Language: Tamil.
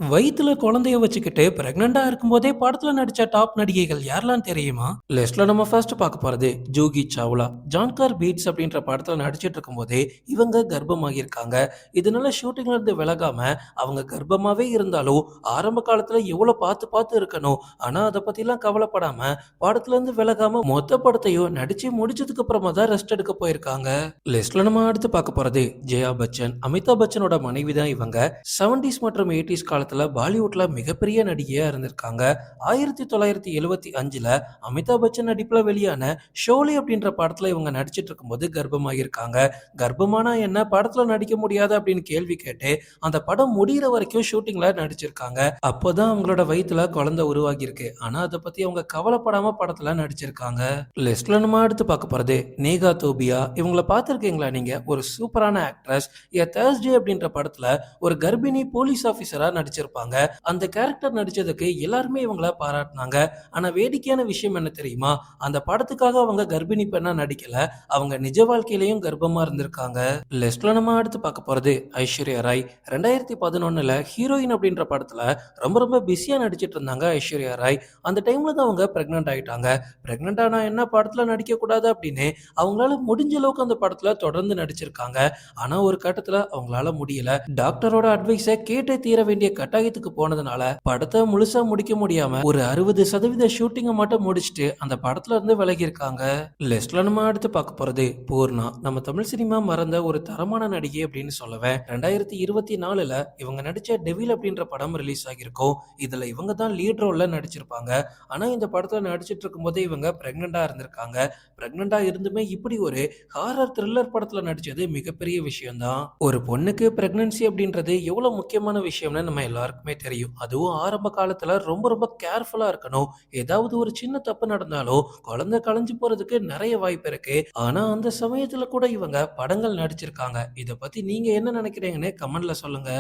வயித்துல குழந்தைய வச்சுக்கிட்டு பிரெக்னெண்டா இருக்கும்போதே படத்துல நடிச்ச டாப் நடிகைகள் யாரெல்லாம் தெரியுமா? லிஸ்ட்ல நம்ம ஃபர்ஸ்ட் பார்க்க போறது ஜூகி சாவ்லா. ஜான்கார் பீட்ஸ் அப்படின்ற படத்துல நடிச்சிட்டு இருக்கும்போதே இவங்க கர்ப்பமாகியிருக்காங்க. இதனால ஷூட்டிங்ல இருந்து விலகாம அவங்க கர்ப்பமாவே இருந்தாலும் ஆரம்ப காலத்துல எவ்வளவு பார்த்து பார்த்து இருக்கணும். ஆனா அதை பத்திலாம் கவலைப்படாம படத்துல இருந்து விலகாம மொத்த படத்தையும் நடிச்சு முடிச்சதுக்கு அப்புறமா தான் ரெஸ்ட் எடுக்க போயிருக்காங்க. லிஸ்ட்ல நம்ம அடுத்து பார்க்க போறது ஜெயா பச்சன். அமிதாப் பச்சனோட மனைவி தான் இவங்க. 70s மற்றும் 80s காலத்துல பாலிவுட்ல மிகப்பெரிய நடிகையா இருந்திருக்காங்க. 1975ல அமிதாப் பச்சன் நடிப்புல வெளியான ஷோலே அப்படின்ற படத்துல இவங்க நடிச்சிட்டு இருக்கும்போது கர்ப்பமாகியிருக்காங்க. கர்ப்பமானா என்ன, படத்துல நடிக்க முடியாது அப்படின்னு கேள்வி கேட்டு அந்த படம் முடியிற வரைக்கும் ஷூட்டிங்ல நடிச்சிருக்காங்க. அப்போதான் அவங்களோட வயித்துல குழந்தை உருவாகி இருக்கு. ஆனா அதை பத்தி அவங்க கவலைப்படாம படத்துல நடிச்சிருக்காங்க. லிஸ்ட்ல நம்ம அடுத்து பார்க்க போறது நேகா தோபியா. இவங்கள பார்த்திருக்கீங்களா நீங்க? ஒரு சூப்பரான ஆக்ட்ரஸ். எ தேர்ஸ்டே அப்படின்ற படத்துல ஒரு கர்ப்பிணி போலீஸ் ஆபீசரா நடிச்சிருப்பாங்க. அந்த கேரக்டர் நடிச்சதுக்கு எல்லாருமே இவங்கள பாராட்டினாங்க. ஆனா வேடிக்கையான விஷயம் என்ன தெரியுமா? அந்த படத்துக்காக அவங்க கர்ப்பிணி பெண்ணா நடிக்கல. அவங்க நிஜ வாழ்க்கையிலயும் கர்ப்பமா இருந்திருக்காங்க. லிஸ்ட்ல நம்ம அடுத்து பார்க்க போறது ஐஸ்வர்யா ராய். 2011ல ஹீரோயின் அப்படின்ற படத்துல ரொம்ப ரொம்ப பிஸியா நடிச்சிட்டு இருந்தாங்க ஐஸ்வர்யா ராய். அந்த டைம்ல தான் அவங்க பிரெக்னென்ட் ஆயிட்டாங்க. பிரெக்னென்ட் ஆனா என்ன, படத்துல நடிக்க கூடாது அப்படின்னு அவங்களால முடிஞ்ச அளவுக்கு அந்த படத்துல தொடர்ந்து நடிச்சிருக்காங்க. ஆனா ஒரு கட்டத்துல அவங்களால முடியல. டாக்டரோட அட்வைஸ கேட்டே தீர வேண்டிய கட்டாயத்துக்கு போனதுனால படத்தை முழுசா முடிக்க முடியாம ஒரு 60% ஷூட்டிங்கை மட்டும் முடிச்சுட்டு அந்த படத்துல இருந்து விலகி இருக்காங்க. லிஸ்ட்ல நம்ம அடுத்து பார்க்க போறது பூர்ணா. நம்ம தமிழ் சினிமா மறந்த ஒரு தரமான நடிகை அப்படின்னு சொல்லுவேன். 2024ல இவங்க நடிச்ச டெவில் அப்படின்ற படம் ரிலீஸ் ஆகியிருக்கும். இதுல இவங்க தான் லீட் ரோல்ல நடிச்சிருப்பாங்க. ஆனா இந்த படத்துல நடிச்சிட்டு இருக்கும்போதே இவங்க பிரெக்னெண்டா இருந்திருக்காங்க. பிரெக்னெண்டா இருந்துமே இப்படி ஒரு ஹாரர் த்ரில்லர் படத்துல நடிச்சது மிகப்பெரிய விஷயம் தான். ஒரு பொண்ணுக்கு பிரெக்னன்சி அப்படின்றது எவ்வளவு முக்கியமான விஷயம்னு நம்ம எல்லாருக்குமே தெரியும். அதுவும் ஆரம்ப காலத்துல ரொம்ப ரொம்ப கேர்ஃபுல்லா இருக்கணும். ஏதாவது ஒரு சின்ன தப்பு நடந்தாலும் குழந்தை கலைஞ்சு போறதுக்கு நிறைய வாய்ப்பு இருக்கு. ஆனா அந்த சமயத்துல கூட இவங்க படங்கள் நடிச்சிருக்காங்க. இத பத்தி நீங்க என்ன நினைக்கிறீங்கன்னு கமெண்ட்ல சொல்லுங்க.